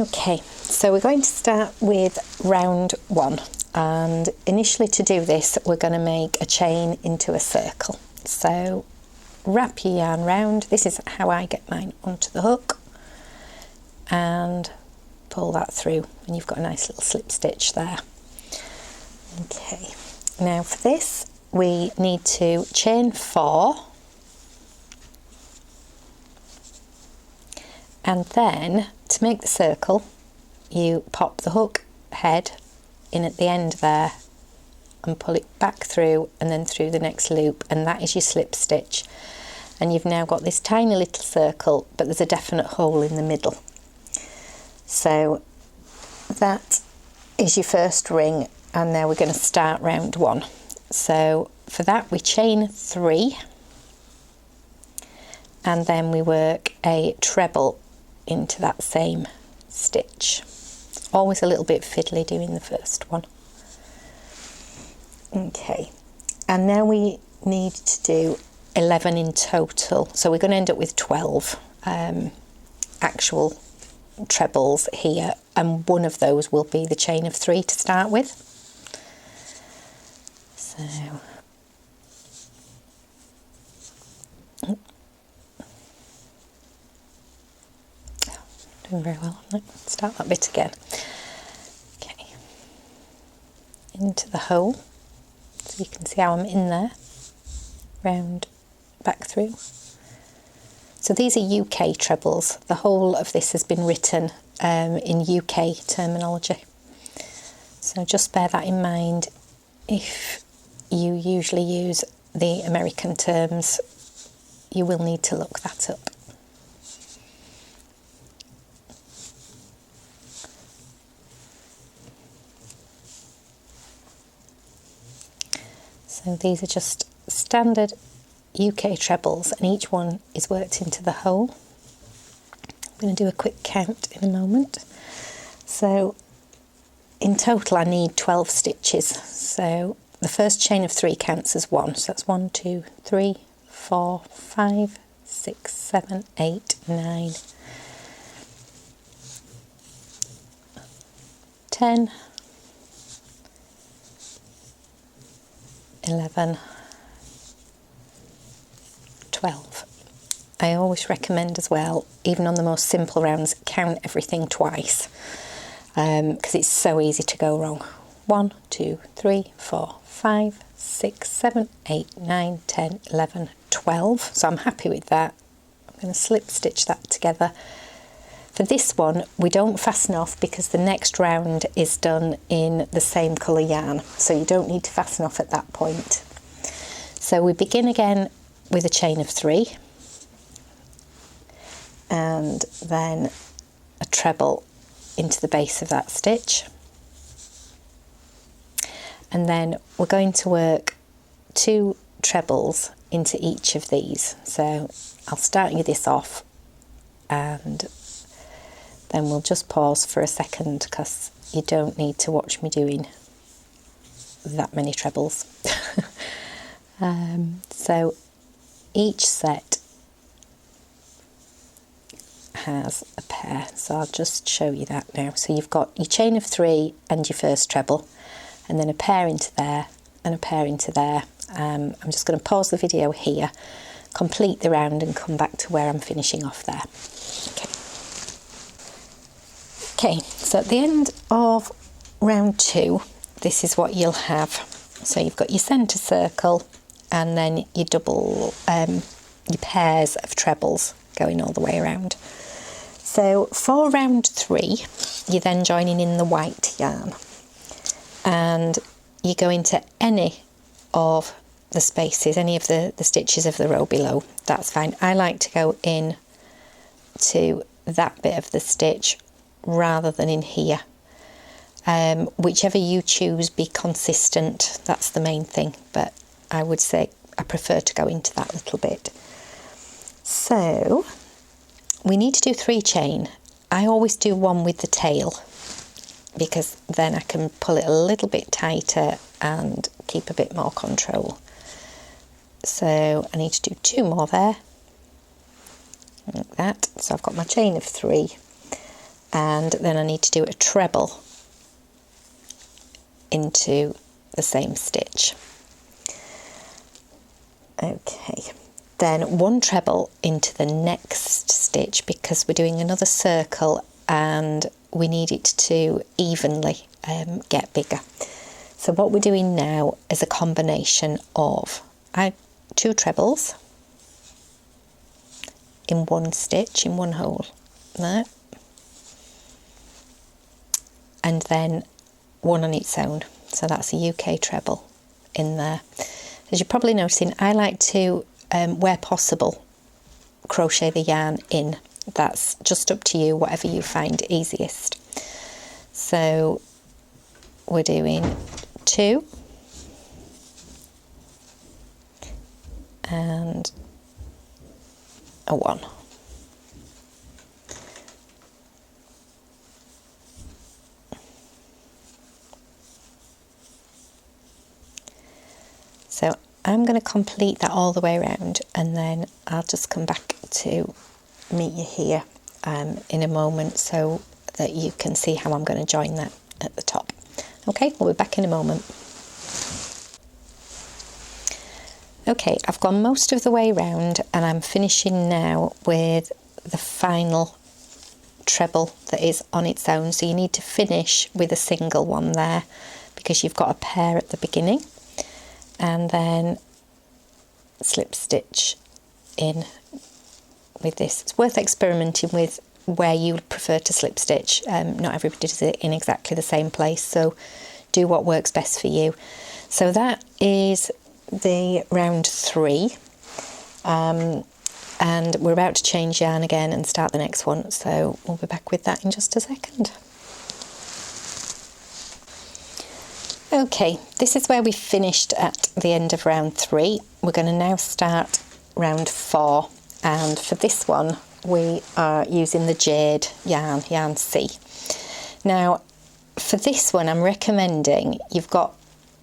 Okay, so we're going to start with round 1, and initially to do this we're going to make a chain into a circle. So wrap your yarn round. This is how I get mine onto the hook, and pull that through, and you've got a nice little slip stitch there. Okay, now for this we need to chain 4, and then to make the circle you pop the hook head in at the end there and pull it back through and then through the next loop, and that is your slip stitch. And you've now got this tiny little circle, but there's a definite hole in the middle. So that is your first ring, and now we're going to start round 1. So for that we chain 3, and then we work a treble into that same stitch. Always a little bit fiddly doing the first one. Okay, and now we need to do 11 in total, so we're going to end up with 12 actual trebles here, and one of those will be the chain of 3 to start with. So doing very well on it. Start that bit again. Okay, into the hole, so you can see how I'm in there, round back through. So these are UK trebles. The whole of this has been written in UK terminology, so just bear that in mind. If you usually use the American terms, you will need to look that up. So these are just standard UK trebles, and each one is worked into the hole. I'm going to do a quick count in a moment. So in total I need 12 stitches. So the first chain of 3 counts as 1. So that's 1, 2, 3, 4, 5, 6, 7, 8, 9, 10, 11, 12. I always recommend as well, even on the most simple rounds, count everything twice, because it's so easy to go wrong. 1, 2, 3, 4, 5, 6, 7, 8, 9, 10, 11, 12. So I'm happy with that. I'm going to slip stitch that together. For this one we don't fasten off because the next round is done in the same colour yarn, so you don't need to fasten off at that point. So we begin again with a chain of 3, and then a treble into the base of that stitch, and then we're going to work 2 trebles into each of these. So I'll start you this off, and then we'll just pause for a second because you don't need to watch me doing that many trebles. So each set has a pair, so I'll just show you that now. So you've got your chain of 3 and your first treble, and then a pair into there and a pair into there. I'm just going to pause the video here, complete the round, and come back to where I'm finishing off there. Okay, so at the end of round 2, this is what you'll have. So you've got your centre circle, and then your double, your pairs of trebles going all the way around. So for round 3, you're then joining in the white yarn, and you go into any of the spaces, any of the stitches of the row below. That's fine. I like to go in to that bit of the stitch rather than in here. Whichever you choose, be consistent. That's the main thing, but I would say I prefer to go into that little bit. So we need to do 3 chain. I always do 1 with the tail, because then I can pull it a little bit tighter and keep a bit more control. So I need to do 2 more there, like that. So I've got my chain of 3, and then I need to do a treble into the same stitch. Okay, then one treble into the next stitch because we're doing another circle and we need it to evenly get bigger. So what we're doing now is a combination of 2 trebles in one stitch, in one hole there, and then one on its own. So that's a UK treble in there. As you're probably noticing, I like to, where possible, crochet the yarn in. That's just up to you, whatever you find easiest. So we're doing 2 and a 1. So I'm going to complete that all the way around, and then I'll just come back to meet you here in a moment so that you can see how I'm going to join that at the top. Okay, we'll be back in a moment. Okay, I've gone most of the way around and I'm finishing now with the final treble that is on its own. So you need to finish with a single one there because you've got a pair at the beginning, and then slip stitch in with this. It's worth experimenting with where you prefer to slip stitch. Not everybody does it in exactly the same place, so do what works best for you. So that is the round 3, and we're about to change yarn again and start the next one, so we'll be back with that in just a second. Okay, this is where we finished at the end of round 3. We're going to now start round 4, and for this one we are using the Jade yarn, yarn C. Now for this one I'm recommending, you've got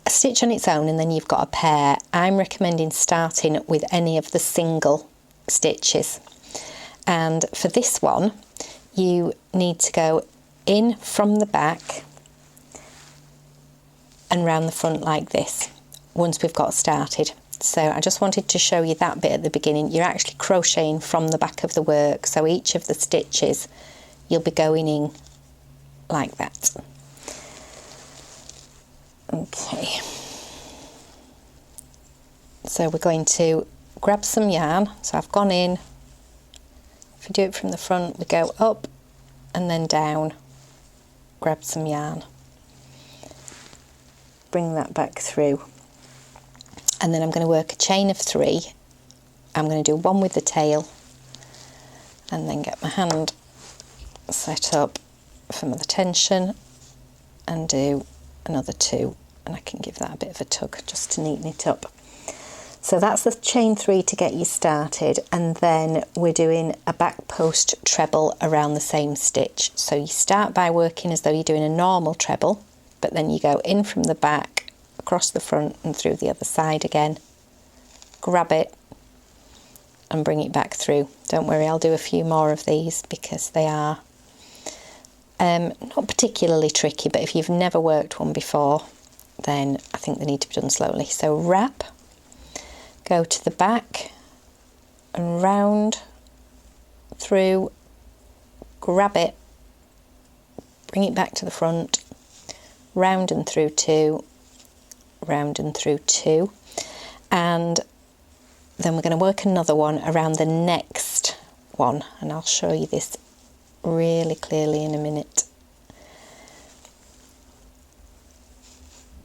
a stitch on its own and then you've got a pair. I'm recommending starting with any of the single stitches, and for this one you need to go in from the back and round the front like this once we've got started. So I just wanted to show you that bit at the beginning. You're actually crocheting from the back of the work, so each of the stitches you'll be going in like that. Okay, so we're going to grab some yarn. So I've gone in. If you do it from the front, we go up and then down, grab some yarn, bring that back through, and then I'm going to work a chain of 3. I'm going to do one with the tail and then get my hand set up for the tension and do another 2, and I can give that a bit of a tug just to neaten it up. So that's the chain 3 to get you started, and then we're doing a back post treble around the same stitch. So you start by working as though you're doing a normal treble, but then you go in from the back, across the front and through the other side again, grab it and bring it back through. Don't worry, I'll do a few more of these because they are not particularly tricky, but if you've never worked one before, then I think they need to be done slowly. So wrap, go to the back and round through, grab it, bring it back to the front, round and through 2, round and through 2, and then we're going to work another one around the next one, and I'll show you this really clearly in a minute.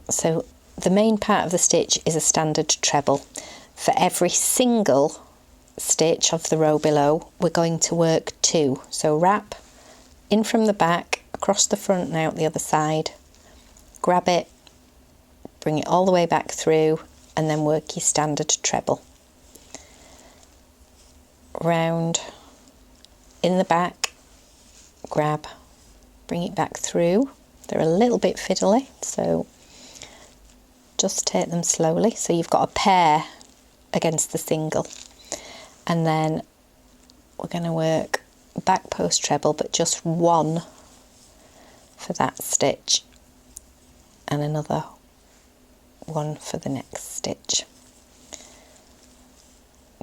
So the main part of the stitch is a standard treble. For every single stitch of the row below, we're going to work 2. So wrap, in from the back, across the front and out the other side, grab it, bring it all the way back through, and then work your standard treble. Round, in the back, grab, bring it back through. They're a little bit fiddly, so just take them slowly. So you've got a pair against the single, and then we're going to work back post treble, but just one for that stitch and another one for the next stitch.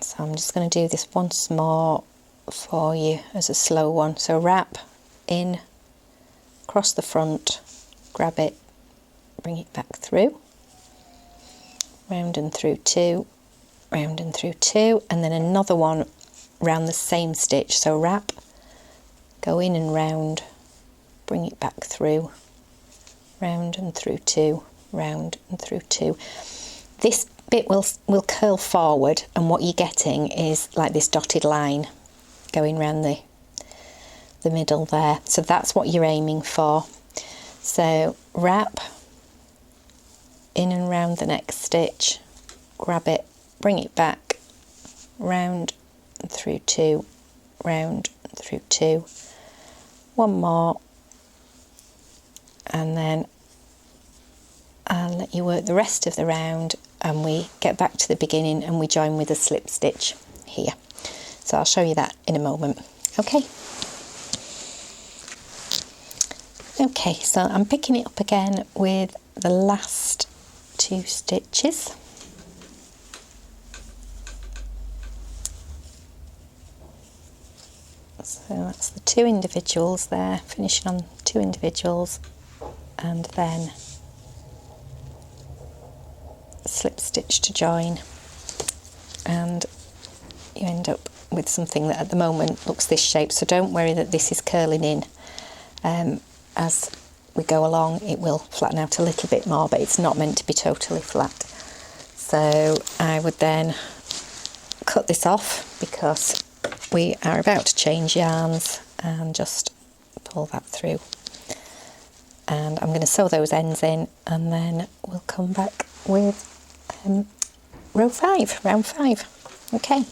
So I'm just going to do this once more for you as a slow one. So wrap in, across the front, grab it, bring it back through, round and through two, round and through two, and then another one round the same stitch. So wrap, go in and round, bring it back through, round and through two, round and through two. This bit will curl forward, and what you're getting is like this dotted line going round the middle there. So that's what you're aiming for. So wrap in and round the next stitch, grab it, bring it back, round and through two, round and through two, one more, and then I'll let you work the rest of the round, and we get back to the beginning and we join with a slip stitch here. So I'll show you that in a moment. Okay. Okay, so I'm picking it up again with the last two stitches. So that's the two individuals there, finishing on two individuals, and then slip stitch to join, and you end up with something that at the moment looks this shape. So don't worry that this is curling in. As we go along it will flatten out a little bit more, but it's not meant to be totally flat. So I would then cut this off because we are about to change yarns, and just pull that through. And I'm going to sew those ends in, and then we'll come back with round 5. Okay.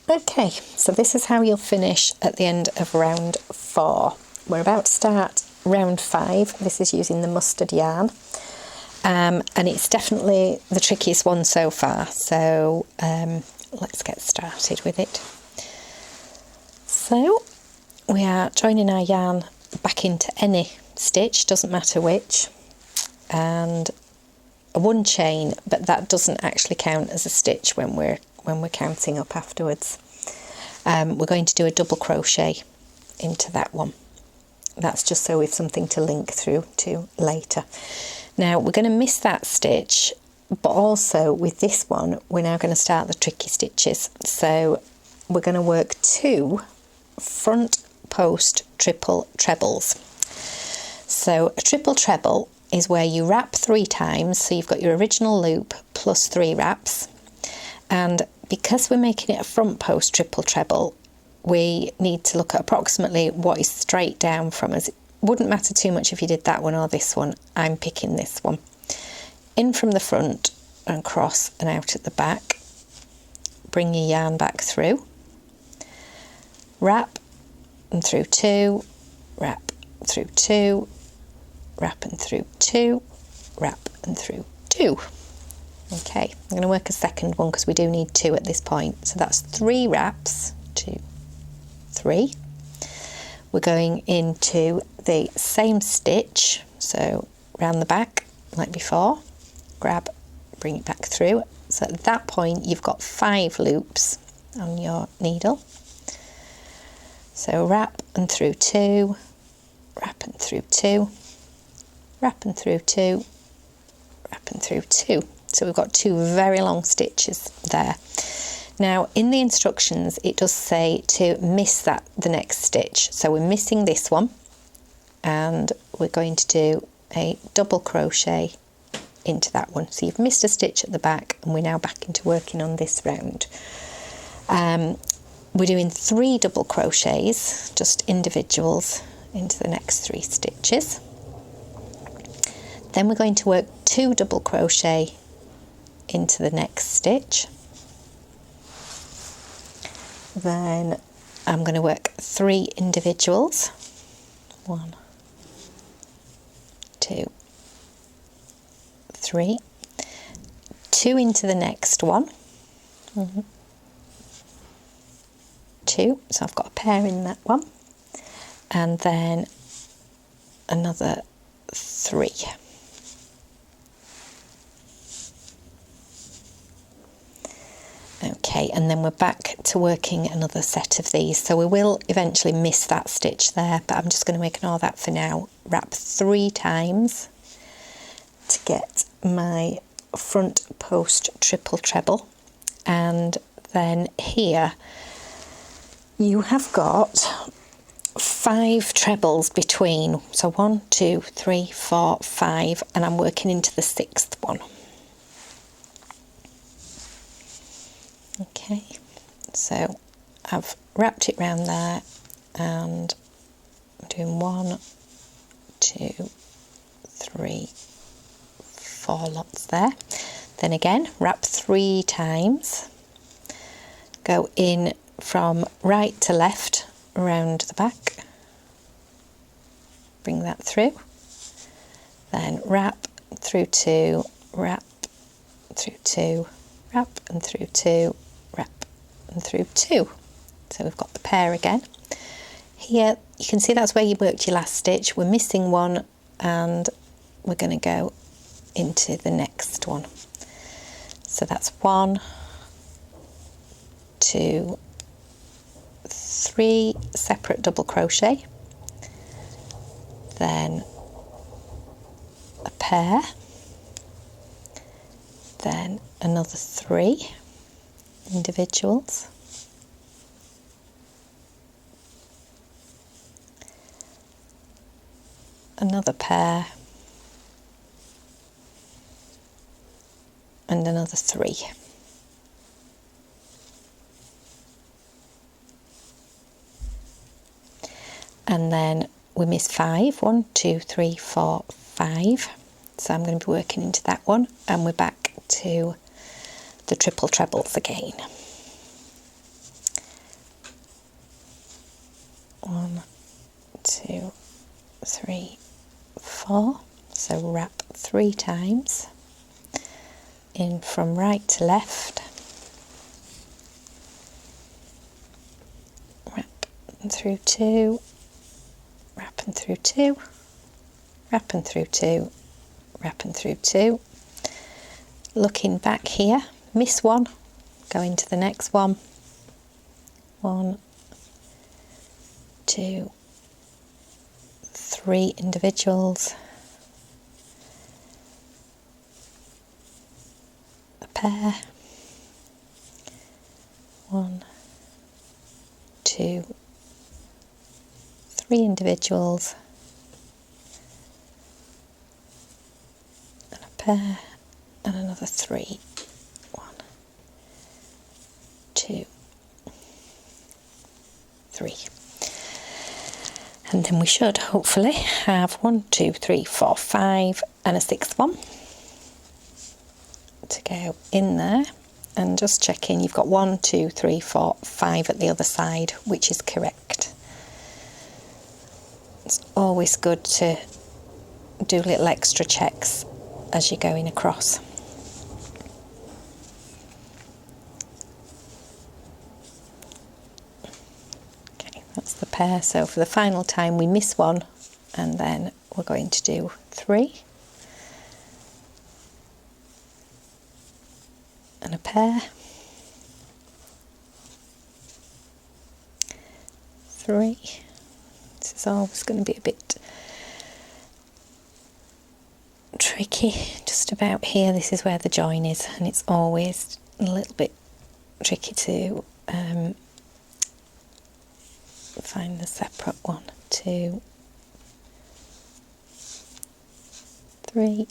Okay, so this is how you'll finish at the end of round 4. We're about to start round 5. This is using the mustard yarn, and it's definitely the trickiest one so far. So let's get started with it. So we are joining our yarn back into any stitch, doesn't matter which, and a one chain, but that doesn't actually count as a stitch when we're counting up afterwards. We're going to do a double crochet into that one. That's just so we've something to link through to later. Now we're going to miss that stitch, but also with this one we're now going to start the tricky stitches. So we're going to work 2 front post triple trebles. So a triple treble is where you wrap 3 times, so you've got your original loop plus 3 wraps, and because we're making it a front post triple treble, we need to look at approximately what is straight down from us. It wouldn't matter too much if you did that one or this one. I'm picking this one. In from the front and across and out at the back. Bring your yarn back through. Wrap and through 2, wrap through 2, wrap and through 2, wrap and through 2. Okay, I'm going to work a second one because we do need 2 at this point. So that's 3 wraps, 2, 3. We're going into the same stitch, so round the back like before, grab, bring it back through. So at that point you've got 5 loops on your needle. So wrap and through 2, wrap and through 2, wrap and through 2, wrap and through 2. So we've got 2 very long stitches there. Now in the instructions it does say to miss the next stitch. So we're missing this one, and we're going to do a double crochet into that one. So you've missed a stitch at the back, and we're now back into working on this round. We're doing 3 double crochets, just individuals, into the next 3 stitches. Then we're going to work 2 double crochet into the next stitch. Then I'm going to work 3 individuals. 1, 2, 3. 2 into the next one. 2, so I've got a pair in that one, and then another 3. Okay, and then we're back to working another set of these, so we will eventually miss that stitch there, but I'm just going to ignore that for now. Wrap 3 times to get my front post triple treble, and then here you have got 5 trebles between, so 1, 2, 3, 4, 5, and I'm working into the 6th one. Okay, so I've wrapped it round there, and I'm doing 1, 2, 3, 4 lots there. Then again, wrap 3 times, go in from right to left around the back, bring that through, then wrap through 2, wrap through 2, wrap and through 2, wrap and through 2. So we've got the pair again. Here you can see that's where you worked your last stitch. We're missing one, and we're going to go into the next one. So that's 1, 2, 3 separate double crochet, then a pair, then another 3 individuals, another pair, and another 3. And then we miss 5. 1, 2, 3, 4, 5. So I'm going to be working into that one, and we're back to the triple trebles again. 1, 2, 3, 4. So wrap 3 times in from right to left, wrap and through 2, wrap and through 2, wrap and through 2, wrap and through 2. Looking back here, miss 1, go into the next one. 1, 2, 3 individuals, a pair, 1, 2, 3 individuals, and a pair, and another 3. 1, 2, 3. And then we should hopefully have 1, 2, 3, 4, 5 and a 6th one to go in there, and just checking you've got 1, 2, 3, 4, 5 at the other side, which is correct. It's always good to do little extra checks as you're going across. Okay, that's the pair. So for the final time we miss 1, and then we're going to do 3 and a pair, 3. This is always going to be a bit tricky just about here. This is where the join is, and it's always a little bit tricky to find the separate 1, 2, 3,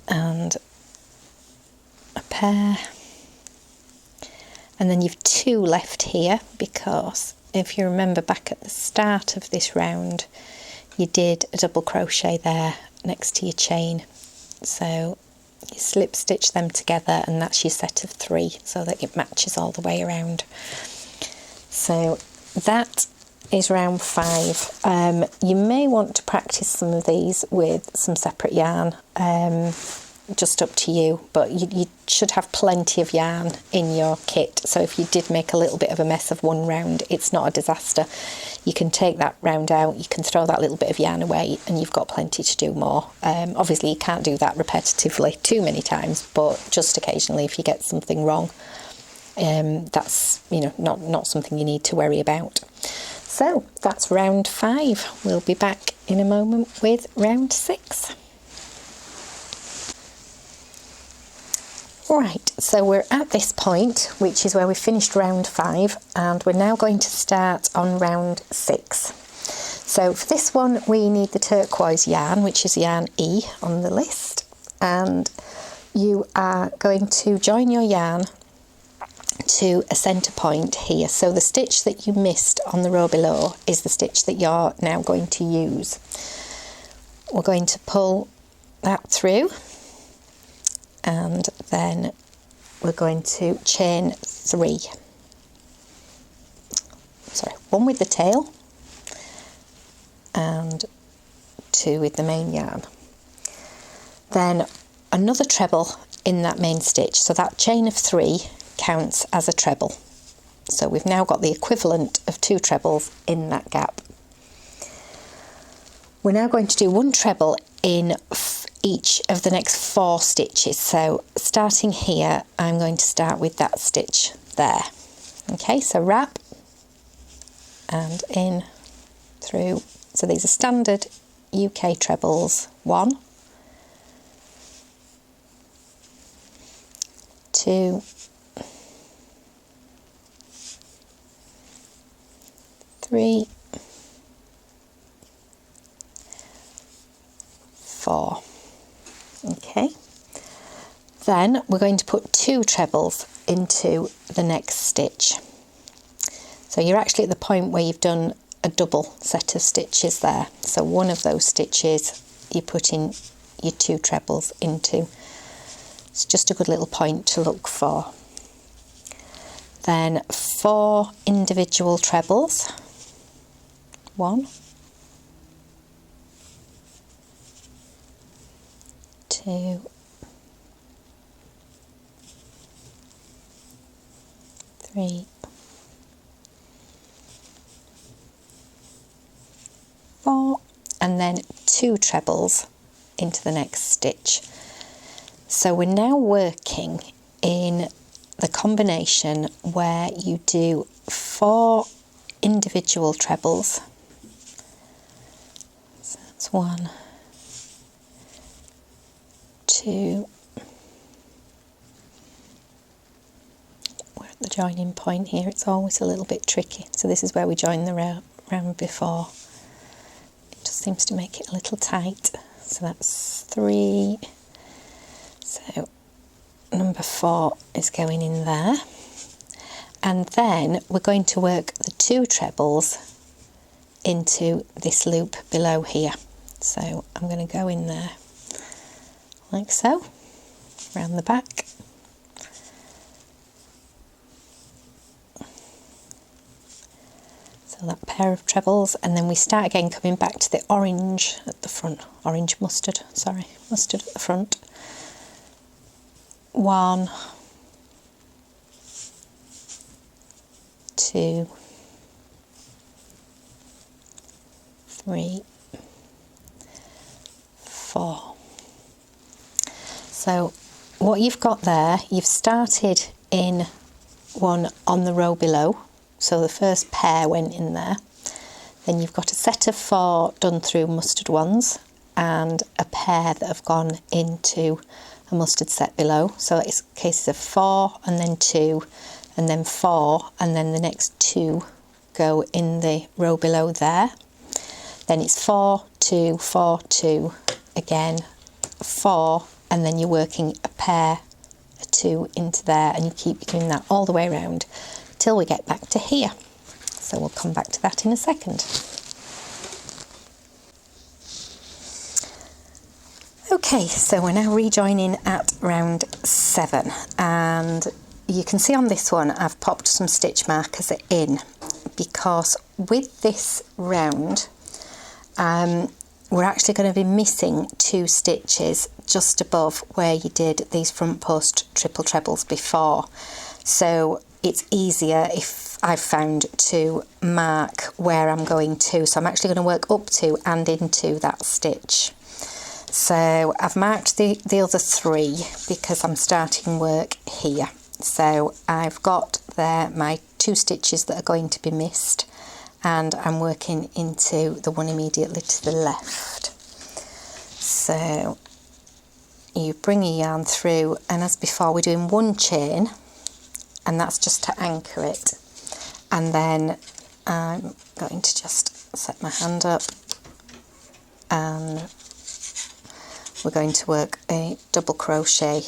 and a pair, and then you've 2 left here, because if you remember back at the start of this round you did a double crochet there next to your chain, so you slip stitch them together, and that's your set of 3, so that it matches all the way around. So that is round 5. You may want to practice some of these with some separate yarn. just up to you, but you should have plenty of yarn in your kit, so if you did make a little bit of a mess of one round, it's not a disaster. You can take that round out, you can throw that little bit of yarn away, and you've got plenty to do more. Obviously you can't do that repetitively too many times, but just occasionally if you get something wrong, that's, you know, not something you need to worry about. So that's round 5. We'll be back in a moment with round 6. Right, so we're at this point, which is where we finished round 5, and we're now going to start on round 6. So for this one we need the turquoise yarn, which is yarn E on the list, and you are going to join your yarn to a centre point here. So the stitch that you missed on the row below is the stitch that you're now going to use. We're going to pull that through, and then we're going to chain 3. Sorry, 1 with the tail and 2 with the main yarn. Then another treble in that main stitch, so that chain of 3 counts as a treble. So we've now got the equivalent of 2 trebles in that gap. We're now going to do 1 treble in each of the next 4 stitches. So starting here, I'm going to start with that stitch there. Okay, so wrap and in, through. So these are standard UK trebles. 1, 2, 3, 4. Okay, then we're going to put 2 trebles into the next stitch. So you're actually at the point where you've done a double set of stitches there. So one of those stitches you put in your 2 trebles into. It's just a good little point to look for. Then 4 individual trebles. 1, 2, 3, 4, and then 2 trebles into the next stitch. So we're now working in the combination where you do 4 individual trebles. So that's 1, 2, we're at the joining point here, it's always a little bit tricky, so this is where we join the round before. It just seems to make it a little tight. So that's 3, so number 4 is going in there, and then we're going to work the 2 trebles into this loop below here. So I'm going to go in there like so, around the back, so that pair of trebles, and then we start again coming back to the orange at the front, mustard at the front. 1, 2, 3, 4. So what you've got there, you've started in one on the row below, so the first pair went in there. Then you've got a set of 4 done through mustard ones and a pair that have gone into a mustard set below. So it's cases of 4 and then 2 and then 4, and then the next 2 go in the row below there. Then it's 4, 2, 4, 2, again 4, and then you're working a pair, a 2 into there, and you keep doing that all the way around till we get back to here. So we'll come back to that in a second. Okay, so we're now rejoining at round 7, and you can see on this one I've popped some stitch markers in, because with this round we're actually going to be missing 2 stitches just above where you did these front post triple trebles before. So it's easier, if I've found, to mark where I'm going to. So I'm actually going to work up to and into that stitch. So I've marked the other 3 because I'm starting work here. So I've got there my 2 stitches that are going to be missed, and I'm working into the one immediately to the left. So you bring your yarn through, and as before, we're doing 1 chain, and that's just to anchor it. And then I'm going to just set my hand up, and we're going to work a double crochet.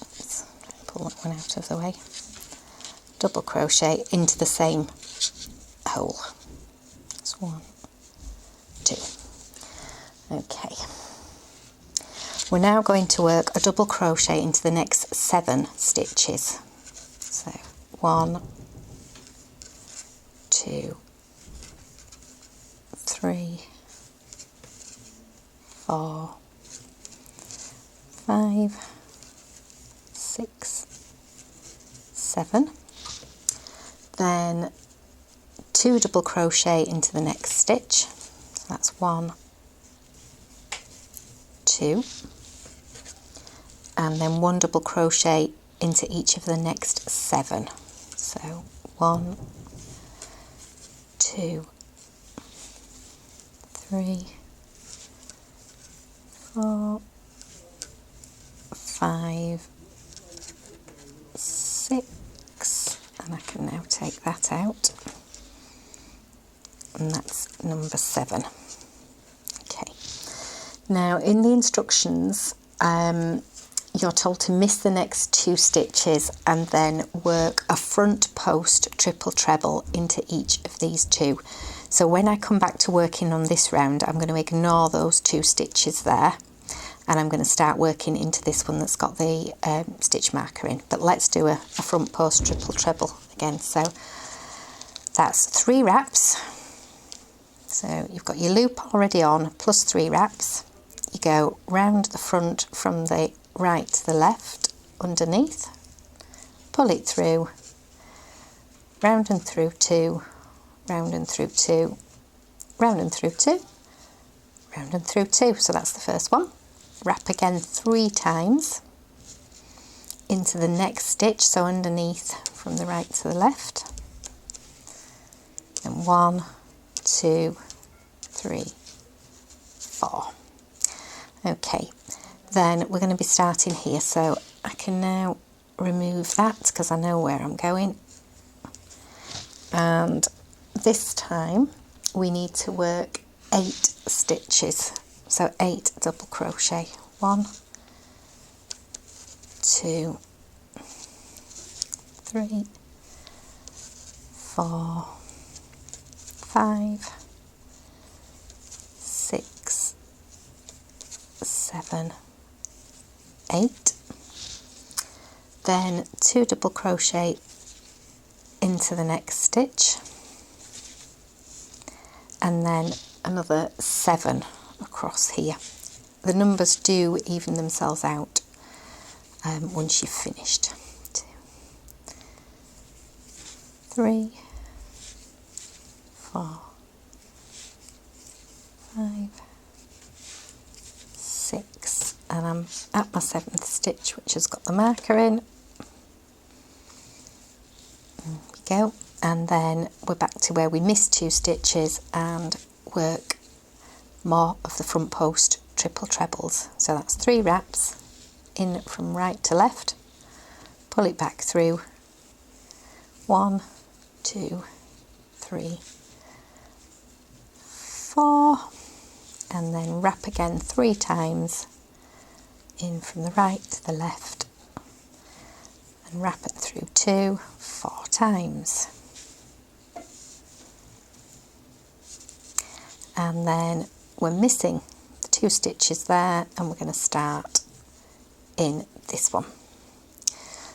Let's pull that one out of the way. Double crochet into the same hole. That's 1, 2. Okay. We're now going to work a double crochet into the next 7 stitches. So 1, 2, 3, 4, 5, 6, 7. Then 2 double crochet into the next stitch. So that's 1, 2, and then 1 double crochet into each of the next 7. So 1, 2, 3, 4, 5, 6, and I can now take that out, and that's number 7. Okay. Now in the instructions, you're told to miss the next 2 stitches and then work a front post triple treble into each of these 2. So when I come back to working on this round, I'm going to ignore those 2 stitches there, and I'm going to start working into this one that's got the stitch marker in. But let's do a front post triple treble again. So that's 3 wraps. So you've got your loop already on, plus 3 wraps. You go round the front from the right to the left underneath, pull it through, round and through 2, round and through 2, round and through 2, round and through 2. So that's the first one. Wrap again 3 times into the next stitch, so underneath from the right to the left, and 1, 2, 3, 4. Okay, then we're going to be starting here, so I can now remove that because I know where I'm going. And this time we need to work 8 stitches, so 8 double crochet. 1, 2, 3, 4, 5, 6, 7, 8. Then 2 double crochet into the next stitch, and then another 7 across here. The numbers do even themselves out once you've finished. 2, 3, 4, 5, 6, and I'm at my 7th stitch, which has got the marker in. There we go, and then we're back to where we missed 2 stitches and work more of the front post triple trebles. So that's 3 wraps in from right to left, pull it back through, 1, 2, 3, 4, and then wrap again 3 times in from the right to the left, and wrap it through 2, 4 times. And then we're missing the 2 stitches there, and we're going to start in this one.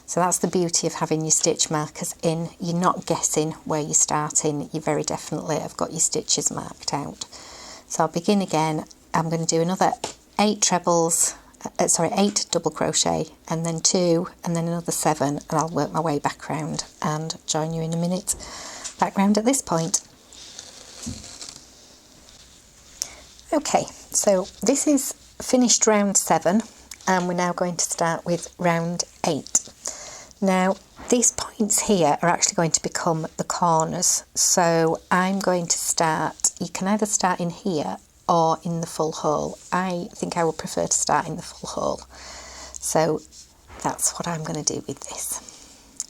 So that's the beauty of having your stitch markers in. You're not guessing where you're starting, you very definitely have got your stitches marked out. So I'll begin again. I'm going to do another 8 trebles, 8 double crochet, and then 2, and then another 7, and I'll work my way back round and join you in a minute back round at this point. Okay, so this is finished round 7, and we're now going to start with round 8. Now these points here are actually going to become the corners, so I'm going to start, you can either start in here or in the full hole. I think I would prefer to start in the full hole, so that's what I'm going to do with this.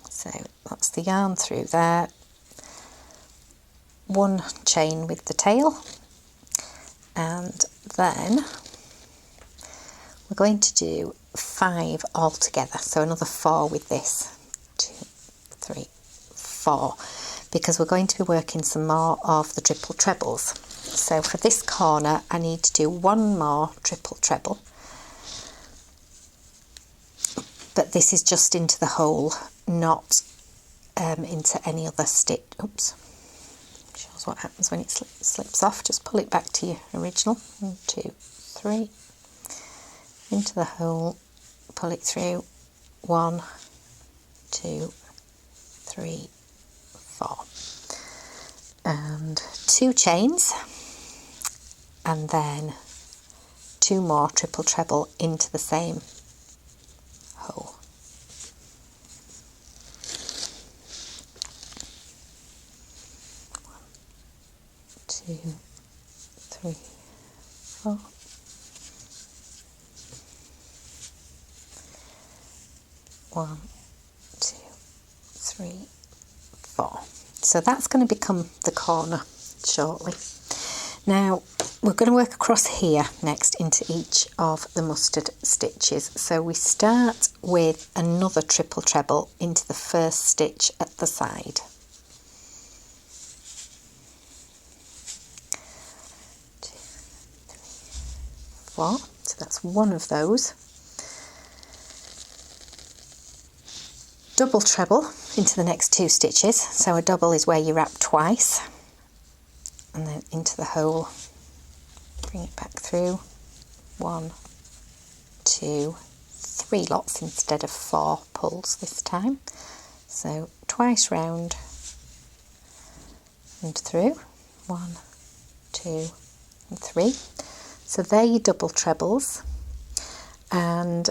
So that's the yarn through there, 1 chain with the tail, and then we're going to do 5 all together, so another 4 with this, 2, 3, 4, because we're going to be working some more of the triple trebles. So for this corner I need to do 1 more triple treble, but this is just into the hole, not into any other stitch. Oops, shows what happens when it slips off. Just pull it back to your original. 1, 2, 3, into the hole, pull it through, 1, 2, 3, 4, and 2 chains, and then 2 more triple treble into the same hole. 1, 2, 3, 4. 1, 2, 3, 4. So that's going to become the corner shortly. Now we're going to work across here next into each of the mustard stitches. So we start with another triple treble into the first stitch at the side. 2, 3, 4. So that's one of those. Double treble into the next 2 stitches. So a double is where you wrap twice, and then into the hole, bring it back through, 1, 2, 3 lots instead of 4 pulls this time. So twice round and through, 1, 2 and 3. So they're your double trebles, and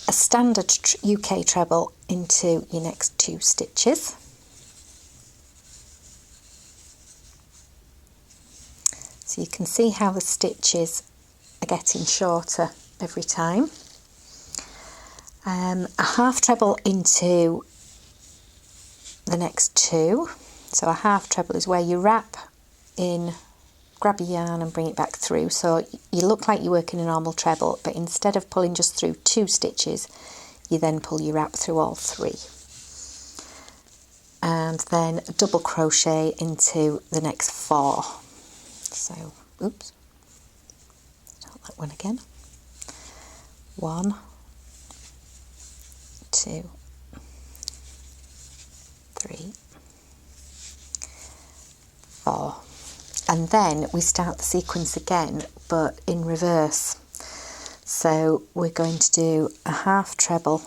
a standard UK treble into your next 2 stitches. So you can see how the stitches are getting shorter every time. A half treble into the next 2. So a half treble is where you wrap in, grab your yarn and bring it back through. So you look like you're working a normal treble, but instead of pulling just through 2 stitches, you then pull your wrap through all 3. And then a double crochet into the next 4. So, oops, start that one again. 1, 2, 3, 4. And then we start the sequence again, but in reverse. So we're going to do a half treble,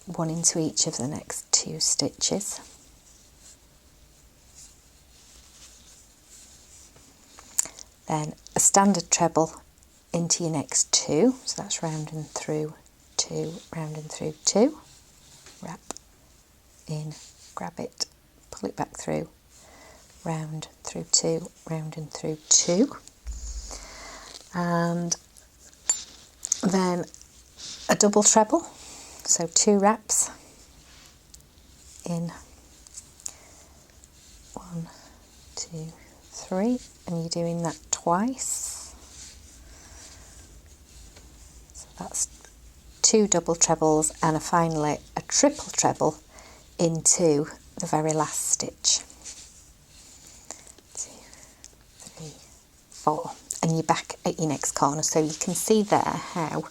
1 into each of the next 2 stitches. Then a standard treble into your next 2, so that's round and through 2, round and through 2, wrap in, grab it, pull it back through, round through 2, round and through 2, and then a double treble, so 2 wraps in, 1, 2, 3, and you're doing that twice. So that's 2 double trebles and finally a triple treble into the very last stitch. 2, 3, 4, and you're back at your next corner. So you can see there how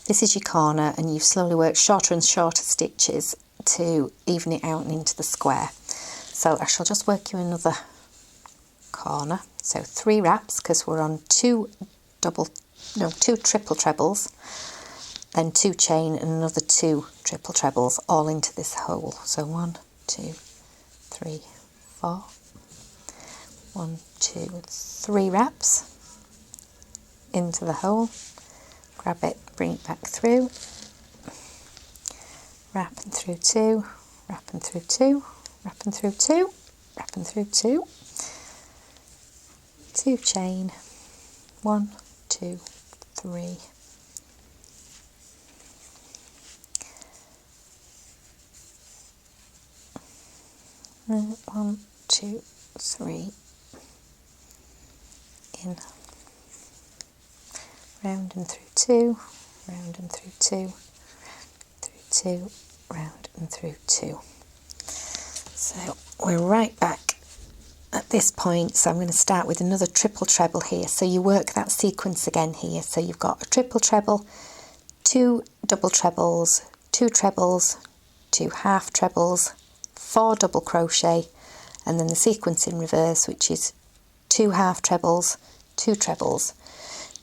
this is your corner, and you've slowly worked shorter and shorter stitches to even it out and into the square. So I shall just work you another corner. So 3 wraps, because we're on 2 two triple trebles, then 2 chain and another 2 triple trebles all into this hole. So 1, 2, 3, 4. 1, 2, 3 wraps into the hole, grab it, bring it back through, wrap and through 2, wrap and through 2, wrap and through 2, wrap and through 2, 2 chain, 1, 2, 3, 1, 2, 3, in, round and through 2, round and through 2, through 2, round and through 2. So we're right back at this point, so I'm going to start with another triple treble here. So you work that sequence again here. So you've got a triple treble, 2 double trebles, 2 trebles, 2 half trebles, 4 double crochet, and then the sequence in reverse, which is 2 half trebles, 2 trebles,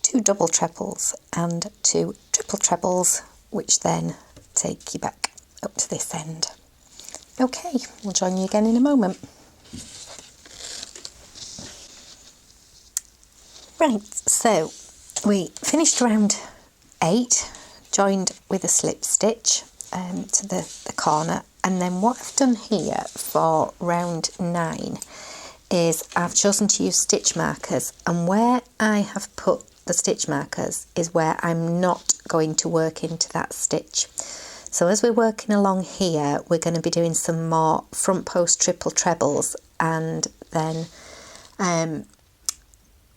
2 double trebles and 2 triple trebles, which then take you back up to this end. Okay, we'll join you again in a moment. Right, so we finished round 8, joined with a slip stitch to the corner, and then what I've done here for round 9 is I've chosen to use stitch markers, and where I have put the stitch markers is where I'm not going to work into that stitch. So as we're working along here, we're going to be doing some more front post triple trebles and then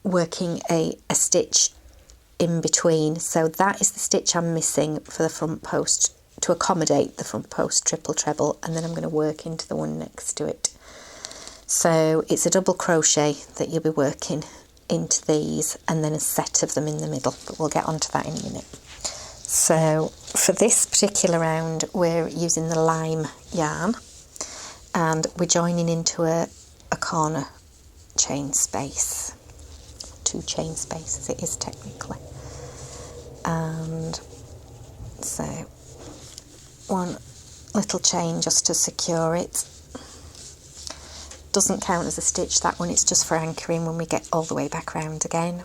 working a stitch in between. So that is the stitch I'm missing for the front post to accommodate the front post triple treble, and then I'm going to work into the one next to it. So it's a double crochet that you'll be working into these, and then a set of them in the middle, but we'll get onto that in a minute. So for this particular round, we're using the lime yarn, and we're joining into a corner chain space, 2 chain spaces it is technically, and so 1 little chain just to secure it. Doesn't count as a stitch, that one, it's just for anchoring when we get all the way back around again.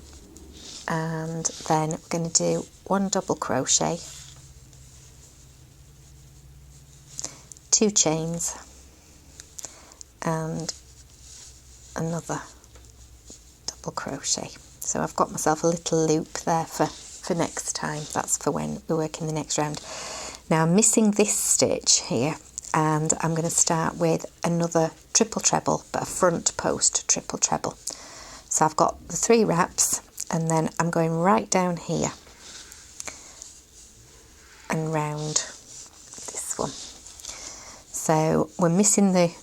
And then we're going to do 1 double crochet, 2 chains and another double crochet. So I've got myself a little loop there for next time. That's for when we're working the next round. Now I'm missing this stitch here, and I'm going to start with another triple treble, but a front post triple treble. So I've got the 3 wraps, and then I'm going right down here and round this one. So we're missing the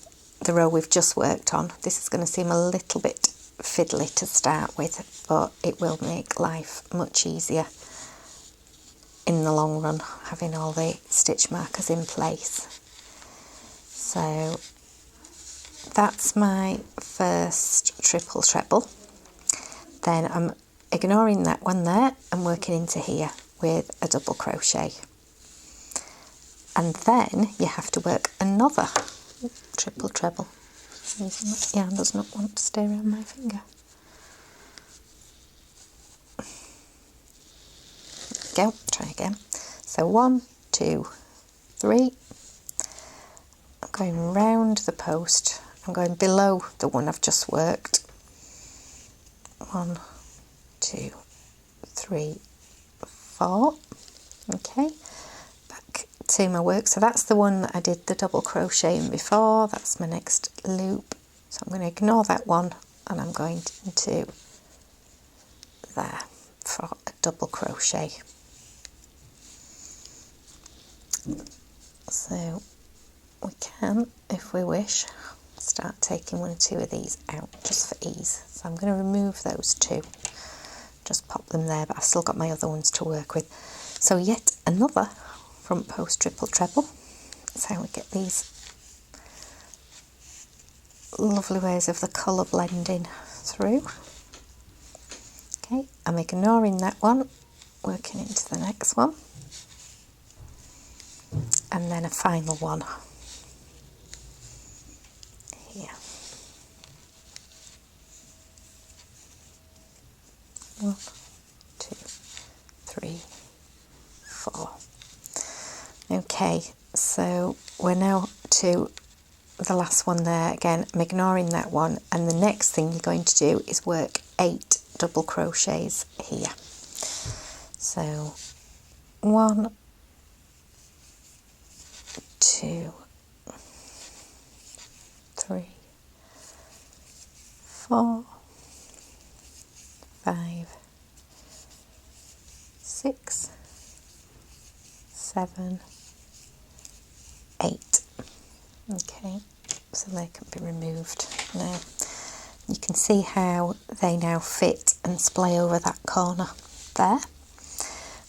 row we've just worked on. This is going to seem a little bit fiddly to start with, but it will make life much easier in the long run, having all the stitch markers in place. So that's my first triple treble. Then I'm ignoring that one there and working into here with a double crochet. And then you have to work another triple treble. The yarn does not want to stay around my finger. There we go, try again. So 1, 2, 3. I'm going round the post. I'm going below the one I've just worked. 1, 2, 3, 4. Okay, back to my work. So that's the one that I did the double crochet in before. That's my next loop. So I'm going to ignore that one, and I'm going into there for a double crochet. So we can, if we wish, start taking 1 or 2 of these out just for ease. So I'm going to remove those 2, just pop them there, but I've still got my other ones to work with. So yet another front post triple treble. That's how we get these lovely ways of the colour blending through. Okay, I'm ignoring that one, working into the next one, and then a final one here. 1, 2, 3, 4. Okay, so we're now to the last one there. Again, I'm ignoring that one, and the next thing you're going to do is work 8 double crochets here. So 1, 2, 3, 4, 5, 6, 7, 8. Okay, so they can be removed now. You can see how they now fit and splay over that corner there.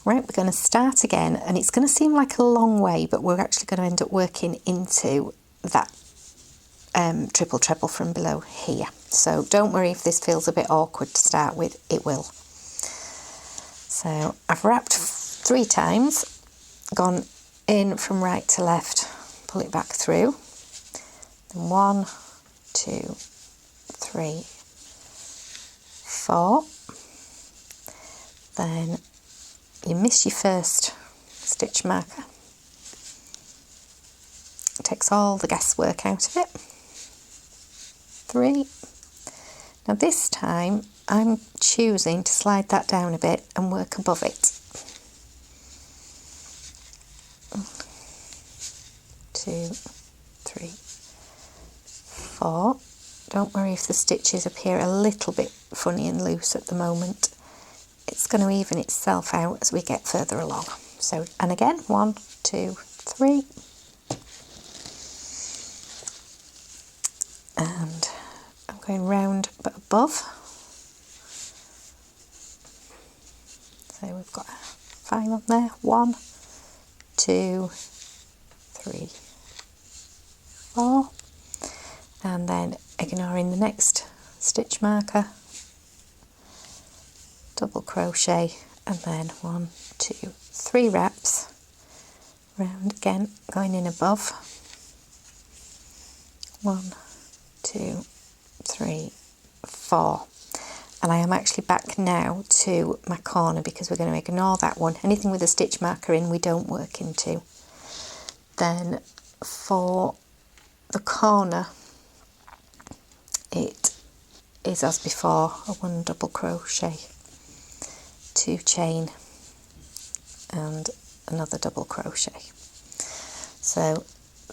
Right, we're going to start again, and it's going to seem like a long way, but we're actually going to end up working into that triple treble from below here. So don't worry if this feels a bit awkward to start with, it will. So I've wrapped 3 times, gone in from right to left, pull it back through, then 1, 2, 3, 4, then you miss your first stitch marker. It takes all the guesswork out of it. 3. Now this time I'm choosing to slide that down a bit and work above it. 2, 3, 4. Don't worry if the stitches appear a little bit funny and loose at the moment. It's going to even itself out as we get further along. So, and again, 1, 2, 3. And I'm going round but above. So we've got 5 on there. 1, 2, 3, 4. And then ignoring the next stitch marker, double crochet, and then 1, 2, 3 wraps round again, going in above. 1, 2, 3, 4. And I am actually back now to my corner because we're going to ignore that one. Anything with a stitch marker in we don't work into. Then for the corner, it is as before, a 1 double crochet, 2 chain, and another double crochet. So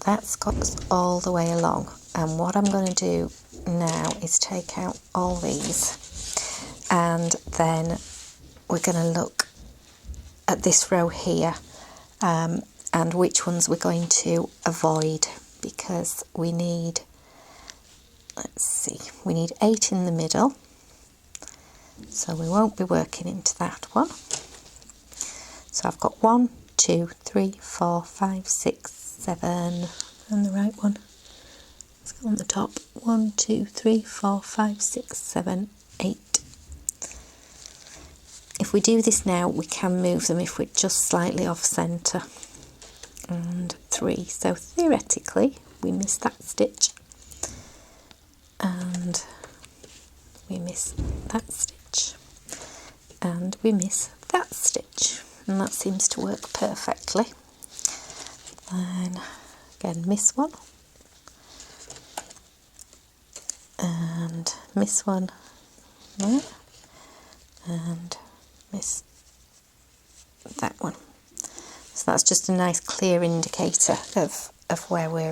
that's got us all the way along, and what I'm going to do now is take out all these, and then we're going to look at this row here and which ones we're going to avoid, because we need, let's see, we need 8 in the middle, so we won't be working into that one. So I've got 1, 2, 3, 4, 5, 6, 7, and the right one. Let's go on the top. 1, 2, 3, 4, 5, 6, 7, 8. If we do this now, we can move them if we're just slightly off centre. And 3. So theoretically, we miss that stitch. And we miss that stitch. And we miss that stitch. And that seems to work perfectly. Then again, miss one. And miss one there. And miss that one. So that's just a nice clear indicator of where we're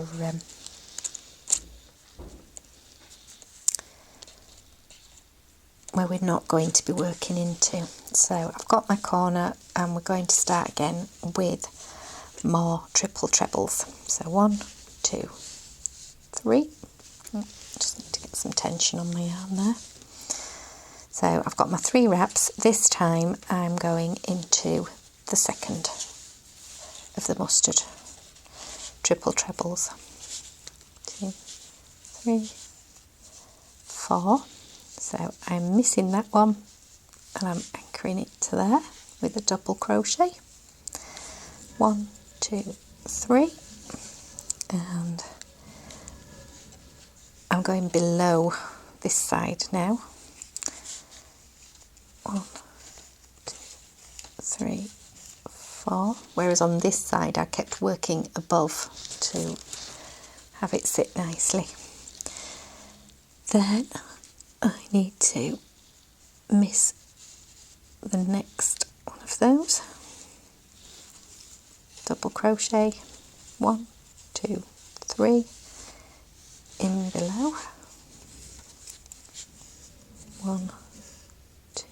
not going to be working into. So I've got my corner, and we're going to start again with more triple trebles. So 1, 2, 3. Just need to get some tension on my yarn there. So I've got my 3 wraps. This time I'm going into the second of the mustard triple trebles. 2, 3, 4. So I'm missing that one, and I'm anchoring it to there with a double crochet. 1, 2, 3, and I'm going below this side now. 1, 2, 3, 4, whereas on this side I kept working above to have it sit nicely. Then I need to miss the next one of those, double crochet, 1, 2, 3, in below, 1, 2,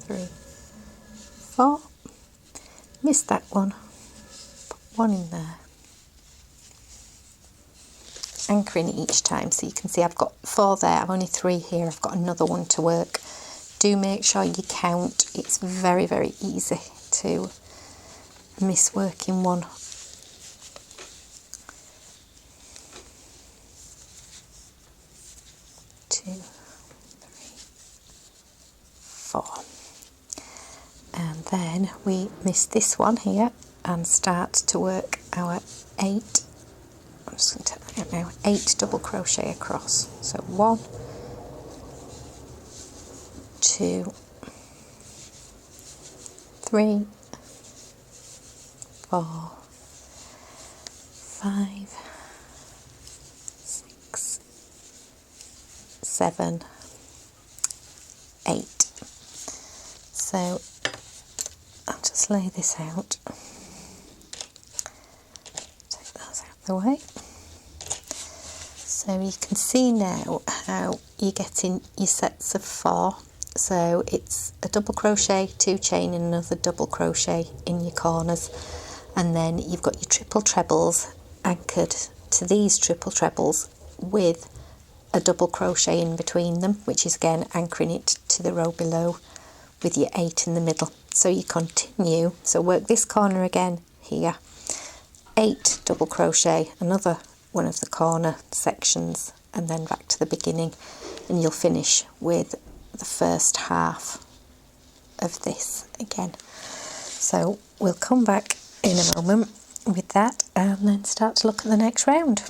3, 4, miss that one, put one in there, anchoring each time. So you can see I've got 4 there, I've only 3 here, I've got another one to work. Do make sure you count, it's very, very easy to miss working one. 2, 3, 4, and then we miss this one here and start to work our 8. I'm just going to take that out now. 8 double crochet across. So 1, 2, 3, 4, 5, 6, 7, 8. So I'll just lay this out. Take those out of the way. So you can see now how you're getting your sets of 4. So it's a double crochet, 2 chain and another double crochet in your corners, and then you've got your triple trebles anchored to these triple trebles with a double crochet in between them, which is again anchoring it to the row below with your 8 in the middle. So you continue, so work this corner again here, 8 double crochet, another one of the corner sections, and then back to the beginning, and you'll finish with the first half of this again. So we'll come back in a moment with that and then start to look at the next round.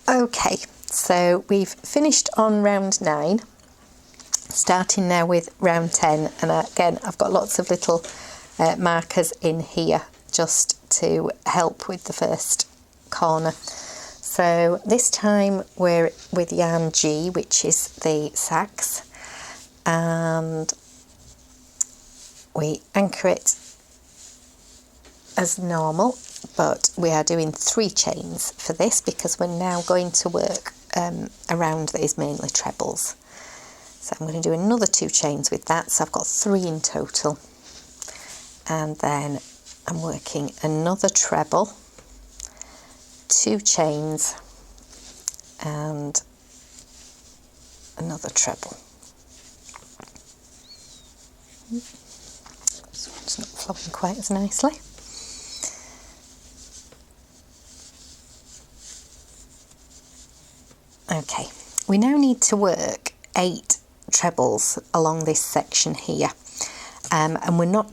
Okay, so we've finished on round 9, starting now with round 10, and again I've got lots of little markers in here just to help with the first corner. So this time we're with yarn G, which is the sacks, and we anchor it as normal, but we are doing 3 chains for this because we're now going to work a round that is mainly trebles. So I'm going to do another 2 chains with that, so I've got 3 in total, and then I'm working another treble, 2 chains and another treble. This one's not flowing quite as nicely. Okay, we now need to work 8 trebles along this section here, and we're not,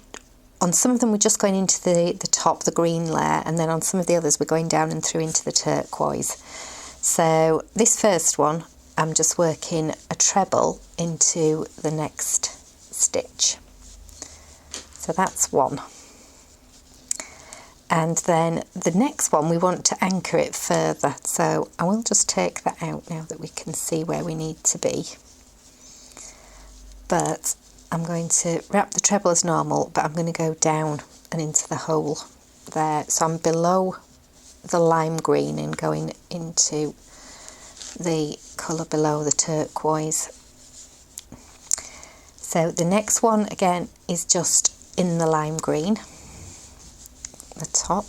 on some of them we're just going into the top, the green layer, and then on some of the others we're going down and through into the turquoise. So this first one I'm just working a treble into the next stitch. So that's 1. And then the next one we want to anchor it further, so I will just take that out now that we can see where we need to be. But I'm going to wrap the treble as normal, but I'm going to go down and into the hole there. So I'm below the lime green and going into the colour below, the turquoise. So the next one again is just in the lime green, the top,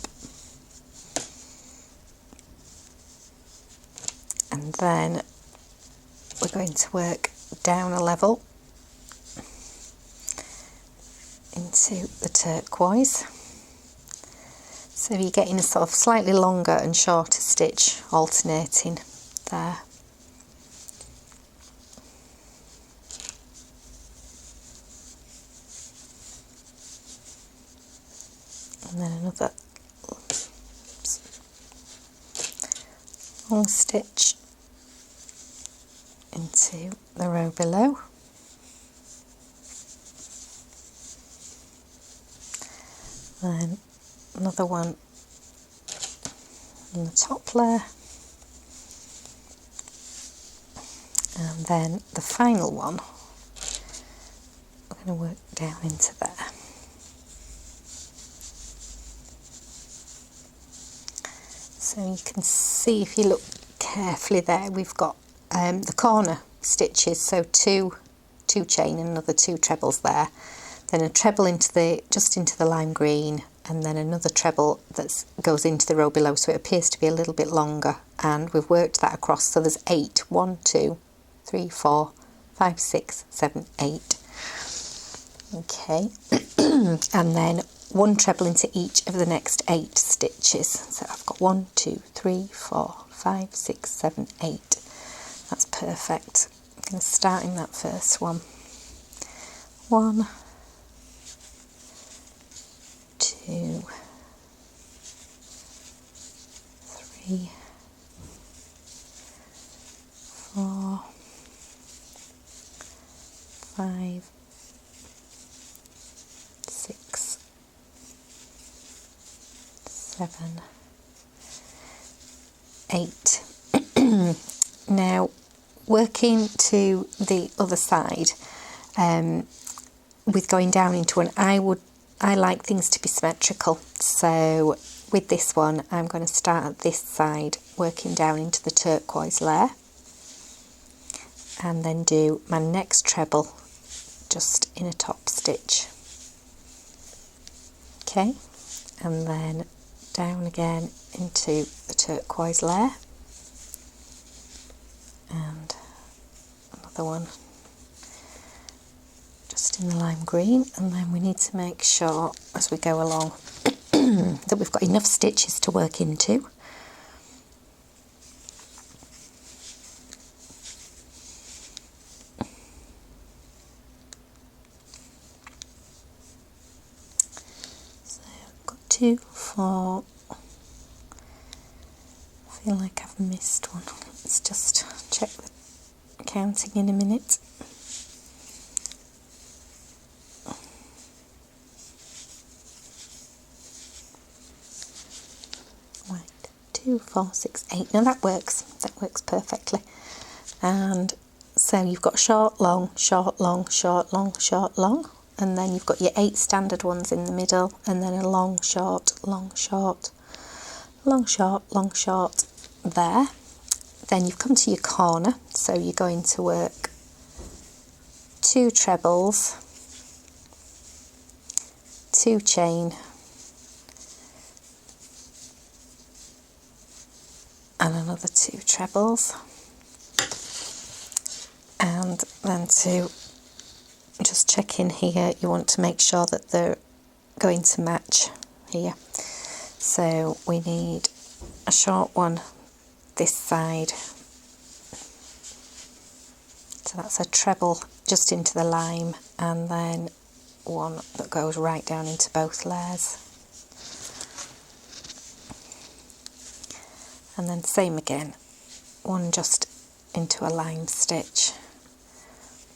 and then we're going to work down a level into the turquoise. So you're getting a sort of slightly longer and shorter stitch alternating there. and then another long stitch into the row below, then another one in the top layer, and then the final one we're going to work down into there. So you can see, if you look carefully there, we've got the corner stitches, so two chain and another 2 trebles there, then a treble just into the lime green, and then another treble that goes into the row below, so it appears to be a little bit longer, and we've worked that across, so there's 8, 1, 2, 3, 4, 5, 6, 7, 8. Okay, and then 1 treble into each of the next 8 stitches. So I've got 1, 2, 3, 4, 5, 6, 7, 8. That's perfect. I'm going to start in that first one. 1, 2, 3, 4, 5, 6, 7, 8. Now, working to the other side, with going down into one, I like things to be symmetrical. So with this one, I'm going to start at this side, working down into the turquoise layer, and then do my next treble just in a top stitch. Okay, and then down again into the turquoise layer, and another one just in the lime green, and then we need to make sure as we go along that we've got enough stitches to work into. So I've got 2, 4, I feel like I've missed one. Let's just check the counting in a minute. Right, 2, 4, 6, 8. Now that works perfectly. And so you've got short, long, short, long, short, long, short, long, and then you've got your 8 standard ones in the middle, and then a long, short, long, short, long, short, long, short there. Then you've come to your corner, so you're going to work 2 trebles, 2 chain, and another 2 trebles, and then to just check in here, you want to make sure that they're going to match here. So we need a short one this side, so that's a treble just into the lime, and then one that goes right down into both layers, and then same again, one just into a lime stitch,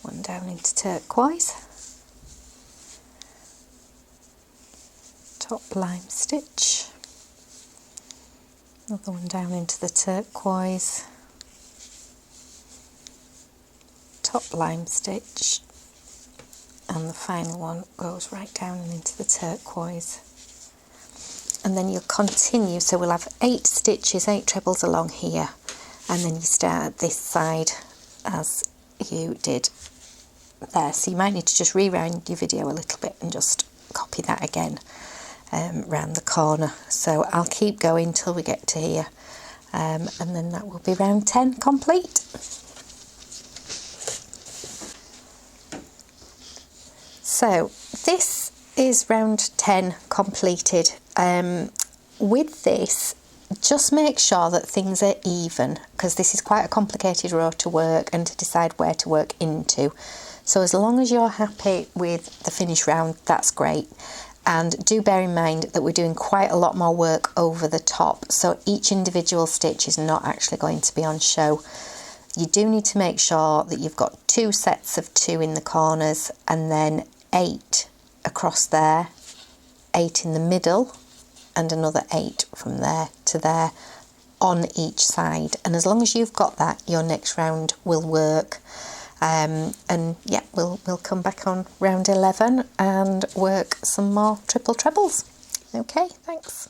one down into turquoise, top lime stitch, another one down into the turquoise, top lime stitch, and the final one goes right down and into the turquoise. And then you'll continue, so we'll have 8 stitches, 8 trebles along here, and then you start at this side as you did there. So you might need to just rewind your video a little bit and just copy that again round the corner. So I'll keep going till we get to here, and then that will be round 10 complete. So this is round 10 completed. With this, just make sure that things are even, because this is quite a complicated row to work and to decide where to work into. So as long as you're happy with the finish round, that's great. And do bear in mind that we're doing quite a lot more work over the top, so each individual stitch is not actually going to be on show. You do need to make sure that you've got 2 sets of 2 in the corners, and then 8 across there, 8 in the middle, and another 8 from there to there on each side. And as long as you've got that, your next round will work. And yeah, we'll come back on round 11 and work some more triple trebles. Okay, thanks.